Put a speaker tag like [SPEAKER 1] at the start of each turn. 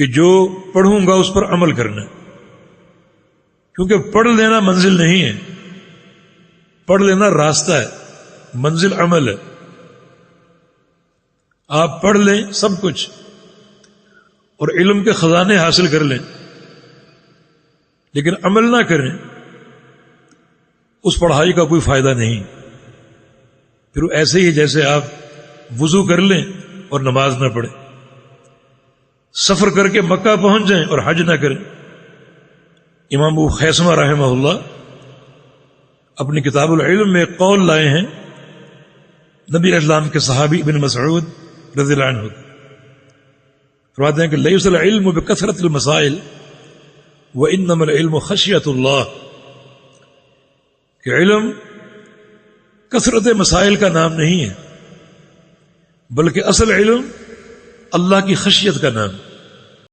[SPEAKER 1] کہ جو پڑھوں گا اس پر عمل کرنا، کیونکہ پڑھ لینا منزل نہیں ہے، پڑھ لینا راستہ ہے، منزل عمل ہے۔ آپ پڑھ لیں سب کچھ اور علم کے خزانے حاصل کر لیں، لیکن عمل نہ کریں، اس پڑھائی کا کوئی فائدہ نہیں۔ پھر وہ ایسے ہی جیسے آپ وضو کر لیں اور نماز نہ پڑھیں، سفر کر کے مکہ پہنچ جائیں اور حج نہ کریں۔ امام ابو خیثمہ رحمہ اللہ اپنی کتاب العلم میں ایک قول لائے ہیں نبی علیہ السلام کے صحابی ابن مسعود رضی اللہ عنہ، فرماتے ہیں کہ لیس العلم بکثرت المسائل وانما العلم خشیۃ اللہ، کہ علم کثرت مسائل کا نام نہیں ہے، بلکہ اصل علم اللہ کی خشیت کا نام ہے۔